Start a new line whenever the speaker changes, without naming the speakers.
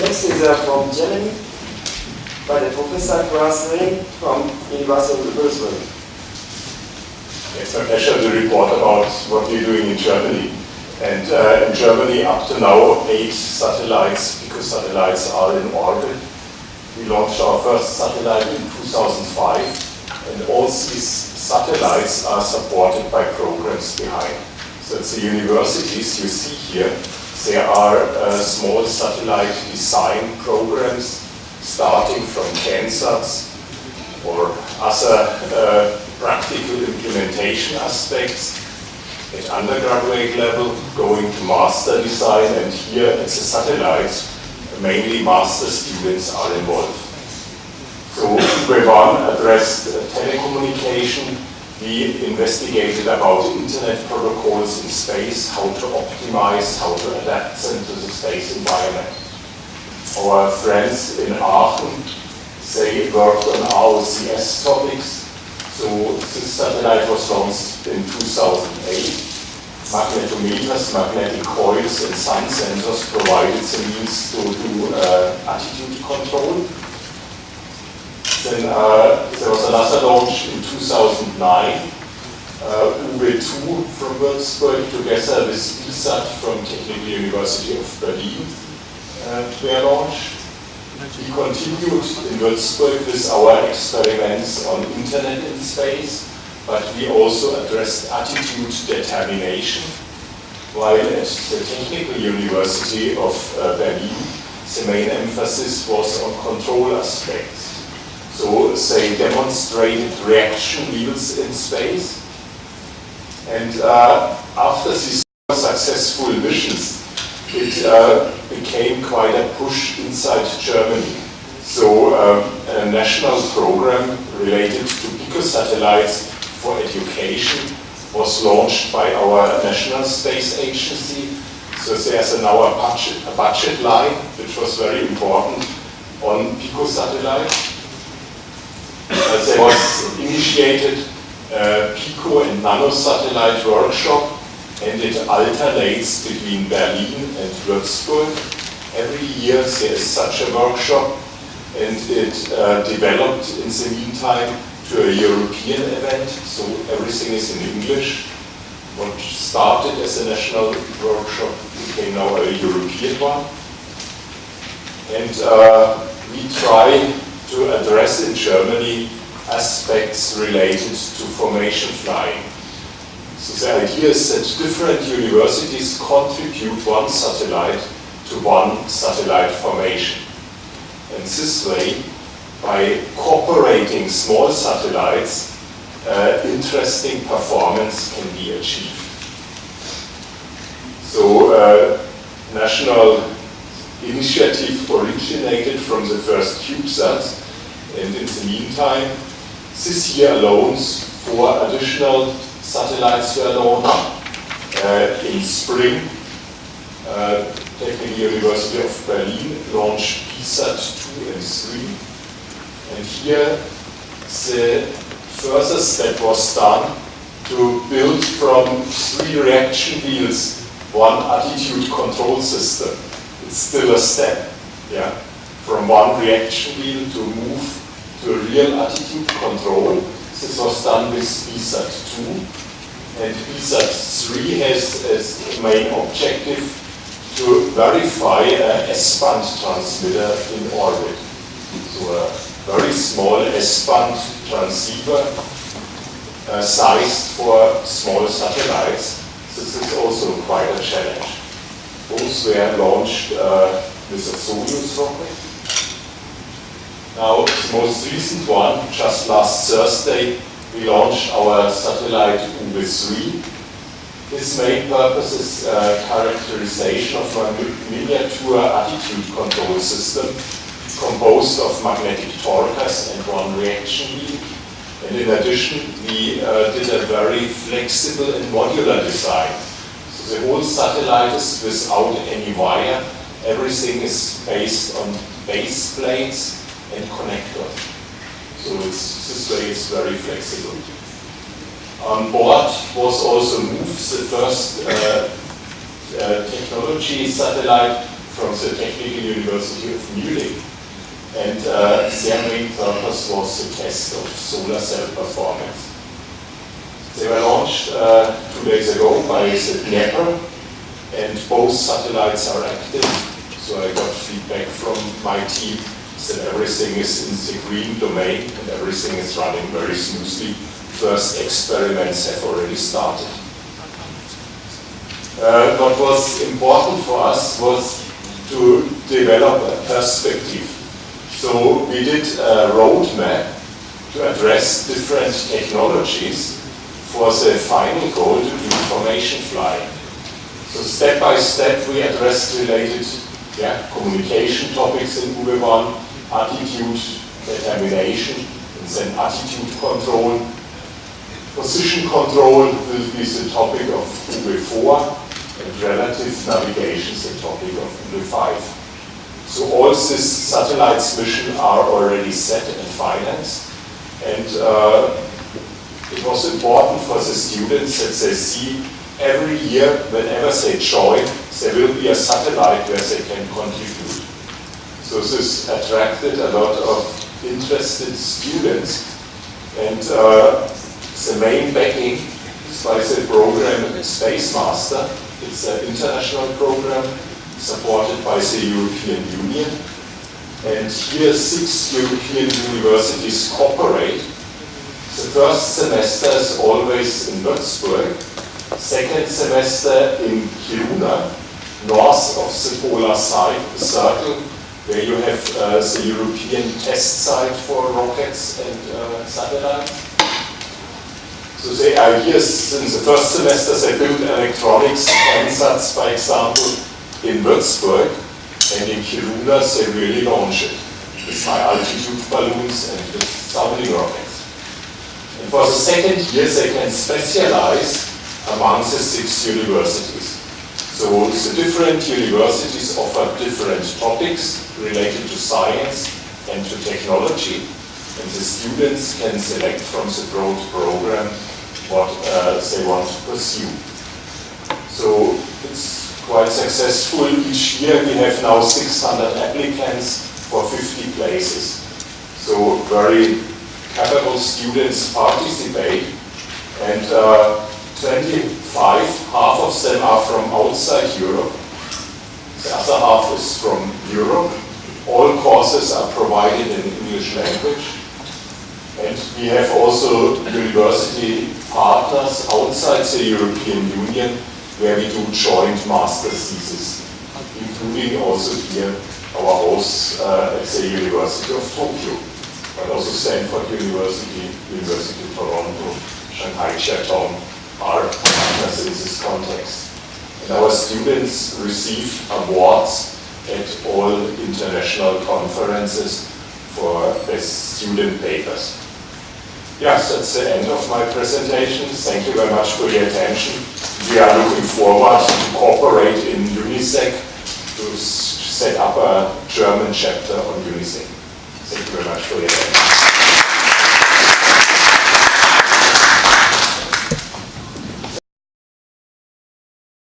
next is from Germany, by the Professor Klaus from University of Wuerzburg.
It's a pleasure to report about what we're doing in Germany. And in Germany, up to now, 8 satellites, picosatellites, are in orbit. We launched our first satellite in 2005, and all these satellites are supported by programs behind. So it's the universities you see here. There are small satellite design programs starting from CANSATs or other practical implementation aspects at undergraduate level, going to master design, and here at the satellites, mainly master students are involved. So Wuerzburg addressed telecommunication. We investigated about internet protocols in space, how to optimize, how to adapt them to the space environment. Our friends in Aachen, they worked on ROCS topics. So this satellite was launched in 2008. Magnetometers, magnetic coils, and sun sensors provided the means to do attitude control. Then there was another launch in 2009. UW2 from Wuerzburg together with ISAT from Technical University of Berlin were launched. We continued in Wuerzburg with our experiments on internet in space, but we also addressed attitude determination, while at the Technical University of Berlin, the main emphasis was on control aspects. So they demonstrated reaction wheels in space, and after these successful missions, it became quite a push inside Germany. So a national program related to picosatellites for education was launched by our National Space Agency. So there's now a budget line, which was very important, on picosatellites. There was initiated a pico and nanosatellite workshop, and it alternates between Berlin and Wuerzburg. Every year there is such a workshop, and it developed in the meantime to a European event, so everything is in English. What started as a national workshop became now a European one. And we try to address in Germany aspects related to formation flying. So the idea is that different universities contribute one satellite to one satellite formation. And this way, by cooperating small satellites, interesting performance can be achieved. So national initiative originated from the first CubeSats, and in the meantime, this year alone, 4 additional satellites were launched. In spring, Technical University of Berlin launched PSAT 2 and 3. And here, the further step was done to build from 3 reaction wheels 1 attitude control system. It's still a step, yeah? From 1 reaction wheel to move to a real attitude control. This was done with PSAT 2. And PSAT 3 has as main objective to verify a S-band transmitter in orbit. So a very small S-band transceiver sized for small satellites. This is also quite a challenge. Both were launched with a Soyuz rocket. Now, the most recent one, just last Thursday, we launched our satellite UW3. Its main purpose is characterization of a miniature attitude control system composed of magnetic torquers and 1 reaction wheel. And in addition, we did a very flexible and modular design. So the whole satellite is without any wire. Everything is based on base plates and connectors. So this way it's very flexible. On board was also moved the first technology satellite from the Technical University of Munich. And their main purpose was the test of solar cell performance. They were launched 2 days ago by the Dnieper, and both satellites are active. So I got feedback from my team that everything is in the green domain and everything is running very smoothly. First experiments have already started. What was important for us was to develop a perspective. So we did a roadmap to address different technologies for the final goal to do information flying. So step by step we addressed related communication topics in UB1, attitude determination, and then attitude control. Position control will be the topic of UB4, and relative navigation the topic of UB5. So all these satellites mission are already set and financed, and it was important for the students that they see every year, whenever they join, there will be a satellite where they can contribute. So this attracted a lot of interested students, and the main backing is by the program Space Master. It's an international program supported by the European Union, and here 6 European universities cooperate. The first semester is always in Wuerzburg, second semester in Kiruna, north of the polar side, the circle, where you have the European test site for rockets and satellites. So the ideas in the first semester, they built electronics ansatz, by example, in Wuerzburg, and in Kiruna they really launch it with high altitude balloons and with sounding rockets. And for the second year they can specialize among the 6 universities. So the different universities offer different topics related to science and to technology, and the students can select from the broad program what they want to pursue. So it's quite successful. Each year we have now 600 applicants for 50 places. So very capable students participate, and 25, half of them are from outside Europe. The other half is from Europe. All courses are provided in English language. And we have also university partners outside the European Union where we do joint master theses, including also here our hosts at the University of Tokyo, but also Stanford University, University of Toronto, Shanghai Jiatong are partners in this context. And our students receive awards at all international conferences for best student papers. Yes, that's the end of my presentation. Thank you very much for your attention. We are looking forward to cooperate in UNISEC to set up a German chapter on UNISEC. Thank you very much for your attention.